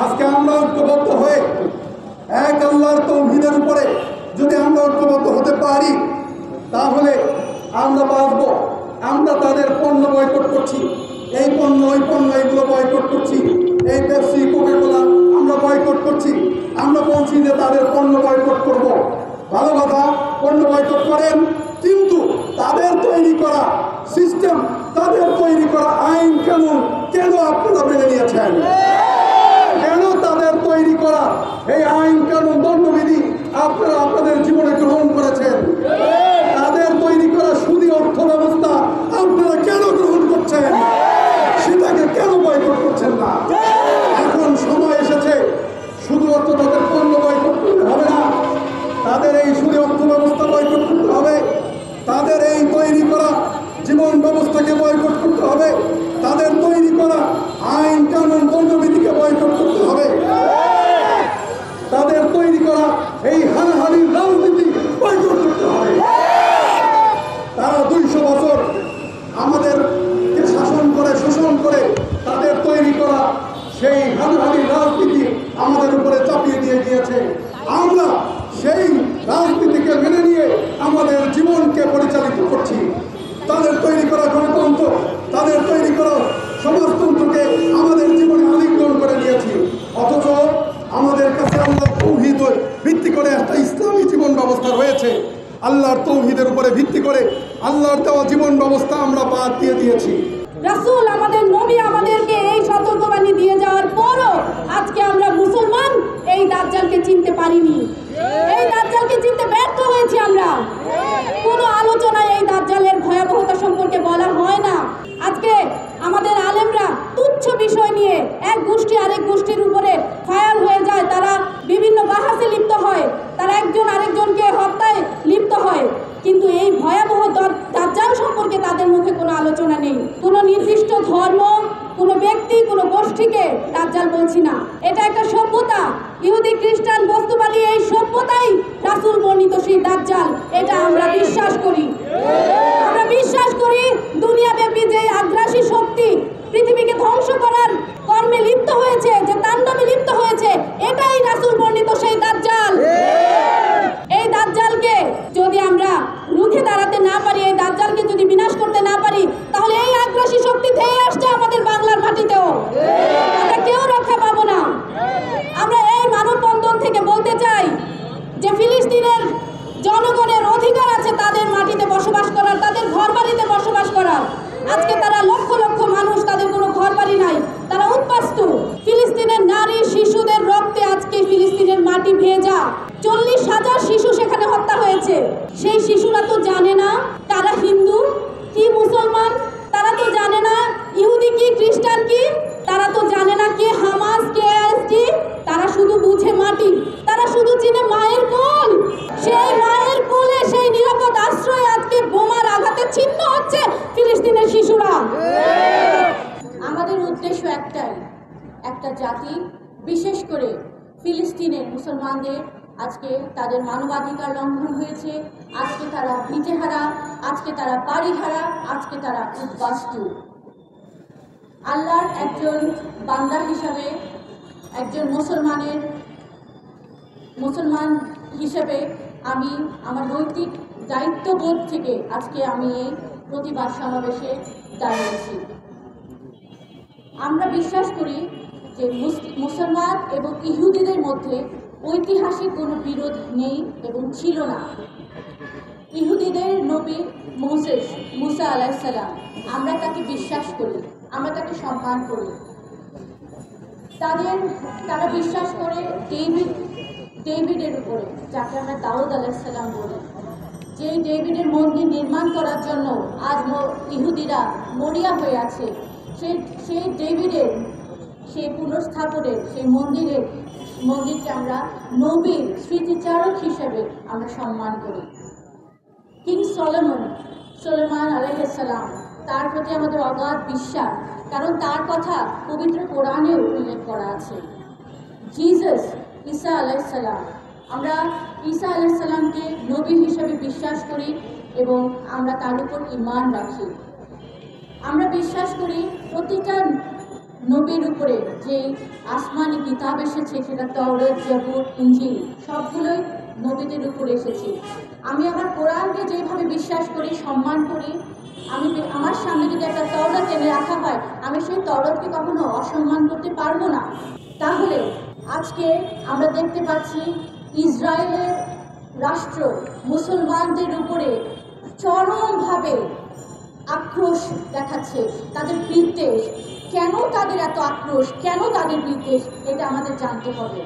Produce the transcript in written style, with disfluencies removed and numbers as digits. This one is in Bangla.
আজকে আমরা ঐক্যবদ্ধ হয়ে এক আল্লাহর তৌহিদের উপরে যদি আমরা ঐক্যবদ্ধ হতে পারি তাহলে আমরা বাঁচব। আমরা তাদের পণ্য বয়কট করছি, এই পণ্য ওই পণ্য এগুলো বয়কট করছি, এই পেপসি কোকা-কোলা আমরা বয়কট করছি। আমরা বলছি যে তাদের পণ্য বয়কট করব, ভালো কথা, পণ্য বয়কট করেন, কিন্তু তাদের তৈরি করা সিস্টেম, তাদের তৈরি করা আইন কানুন কেন আপনারা মেনে নিয়েছেন? কেন তাদের তৈরি করা এই আইন কানুন দণ্ডবিধি আপনারা আপনাদের জীবনে গ্রহণ করেছেন? তাদের তৈরি করা সুদী অর্থ ব্যবস্থা আপনারা কেন গ্রহণ করছেন? সেটাকে কেন বয়কট করছেন না? এখন সময় এসেছে শুধুমাত্র তাদের পণ্য বয়কট করতে হবে না, তাদের এই সুদী অর্থ ব্যবস্থা বয়কট করতে হবে, তাদের এই তৈরি করা জীবন ব্যবস্থাকে বয়কট করতে হবে, তাদের তৈরি করা আইন কানুন দণ্ডবিধিকে বয়কট করতে হবে, তাদের তৈরি করা এই হানাহানির রাজনীতি বয়কট করতে হবে। তারা 200 বছর আমাদেরকে শাসন করে শোষণ করে তাদের তৈরি করা সেই হানাহানির রাজনীতি আমাদের উপরে চাপিয়ে দিয়ে গিয়েছে। আমরা সেই রাজনীতিকে মেনে নিয়ে আমাদের জীবনকে পরিচালিত করছি। তাদের তৈরি করা গণতন্ত্র, তাদের তৈরি করা সমাজতন্ত্রকে আমাদের জীবনে আলিঙ্গন করে নিয়েছি, অথচ আমাদের কাছে আল্লাহর তৌহিদ ভিত্তি করে একটা ইসলামী জীবন ব্যবস্থা রয়েছে। আল্লাহর তৌহিদের উপরে ভিত্তি করে আল্লাহর দেওয়া জীবন ব্যবস্থা আমরা বাদ দিয়ে দিয়েছি। রাসূল আমাদের নবী আমাদেরকে এই সতর্কবাণী দিয়ে যাওয়ার পরও আজকে আমরা মুসলমান এই দাজ্জালকে চিনতে পারিনি, এই দাজ্জালকে চিনতে ব্যর্থ হয়েছি। আমরা কোনো আলোচনায় এই দাজ্জালের ভয়াবহতা সম্পর্কে বলা হয় না। আজকে আমাদের আলেমরা তুচ্ছ বিষয় নিয়ে এক গোষ্ঠী আরেক গোষ্ঠীর উপরে ফায়ার হয়ে যায়, তারা বিভিন্ন বাহাসে লিপ্ত হয়, তারা একজন আরেকজনকে হত্যায় লিপ্ত হয়, কিন্তু এই ভয়াবহ দাজ্জাল সম্পর্কে তাদের মুখে কোনো আলোচনা নেই। কোনো নির্দিষ্ট ধর্ম, কোনো ব্যক্তি, কোনো গোষ্ঠীকে দাজ্জাল বলছি না। এটা একটা সভ্যতা, ইহুদি খ্রিস্টান বস্তুবাদী এই সভ্যতাই রাসূল বর্ণিত সেই দাজ্জাল, এটা আমরা বিশ্বাস করি। আমরা বিশ্বাস করি দুনিয়াব্যাপী যে আগ্রাসী শক্তি পৃথিবীকে ধ্বংস করার কর্মে লিপ্ত হয়েছে, যে তাণ্ডবে লিপ্ত হয়েছে, এটাই রাসূল বর্ণিত সেই দাজ্জাল। এই দাজ্জালকে যদি আমরা রুখে দাঁড়াতে না পারি, এই দাজ্জালকে যদি বিনাশ করতে না পারি, তাহলে এই আগ্রাসী শক্তি ধেয়ে আসছে আমাদের বাংলার মাটিতেও, আমরা কেউ রক্ষা পাবো না। আমরা এই মানববন্ধন থেকে বলতে চাই যে ফিলিস্তিনের জনগণের অধিকার আছে তাদের মাটিতে বসবাস করার, তাদের ঘর বাড়িতে বসবাস করার। আজকে তারা লক্ষ লক্ষ মানুষ, তাদের কোনো ঘর বাড়ি নাই, তারা উদ্বাস্তু। ফিলিস্তিনের নারী শিশুদের রক্তে আজকে ফিলিস্তিনের মাটি ভেজা, 40,000 শিশু সেখানে হত্যা হয়েছে। সেই শিশুরা তো জানে না তারা হিন্দু কি মুসলমান, তারা তো জানে না ইহুদি কি খ্রিস্টান কি, তারা তো জানে না কে হামাস কে আইএসটি, তারা শুধু বুঝে মাটি, তারা শুধু চিনে মায়ের কোল। সেই মায়ের কোলে, সেই নিরাপদ আশ্রয়ে আজকে বোমার আঘাতে ছিন্ন হচ্ছে ফিলিস্তিনের শিশুরা। আমাদের উদ্দেশ্য একটাই, একটা জাতি, বিশেষ করে ফিলিস্তিনের মুসলমানদের আজকে তাদের মানবাধিকার লঙ্ঘন হয়েছে, আজকে তারা ভিটেহারা, আজকে তারা বাড়িহারা, আজকে তারা উদ্বাস্তু। আল্লাহর একজন বান্দা হিসাবে, একজন মুসলমান হিসেবে আমি আমার নৈতিক দায়িত্ববোধ থেকে আজকে আমি এই প্রতিবাদ সমাবেশে দাঁড়িয়েছি। আমরা বিশ্বাস করি যে মুসলমান এবং ইহুদিদের মধ্যে ঐতিহাসিক কোনো বিরোধ নেই এবং ছিল না। ইহুদিদের নবী মুসা আলাইহিস সালাম, আমরা তাকে বিশ্বাস করি, আমরা তাকে সম্মান করি। তারা বিশ্বাস করে ডেভিডের উপরে, যাকে আমরা দাউদ আলাইহিস সালাম বলি, যে ডেভিডের মন্দির নির্মাণ করার জন্য আজ ইহুদিরা মরিয়া হয়ে আছে। সেই ডেভিডের, সেই পুনঃস্থাপনের, সেই মন্দিরকে আমরা নবীর স্মৃতিচারক হিসেবে আমরা সম্মান করি। কিং সলোমন আলাইহিস সালাম, তার প্রতি আমাদের অগাধ বিশ্বাস, কারণ তার কথা পবিত্র কোরআনেও উল্লেখ করা আছে। ঈসা আলাইহিস সালাম, আমরা ঈসা আলাইহিস সালামকে নবী হিসেবে বিশ্বাস করি এবং আমরা তার উপর ঈমান রাখি। আমরা বিশ্বাস করি নবীর উপরে যে আসমানি কিতাব এসেছে, সেটা তাওরাত, জাবুর, ইনজিল সবগুলোই নবীদের উপরে এসেছে। আমি আমার কোরআনকে যেভাবে বিশ্বাস করি, সম্মান করি, আমার সামনে যদি একটা তাওরাত এনে রাখা হয়, আমি সেই তাওরাতকে কখনো অসম্মান করতে পারবো না। তাহলে আজকে আমরা দেখতে পাচ্ছি ইসরায়েলের রাষ্ট্র মুসলমানদের উপরে চরমভাবে আক্রোশ দেখাচ্ছে, তাদের বিদ্বেষ। কেন তাদের এত আক্রোশ, কেন তাদের বিদ্বেষ, এটা আমাদের জানতে হবে।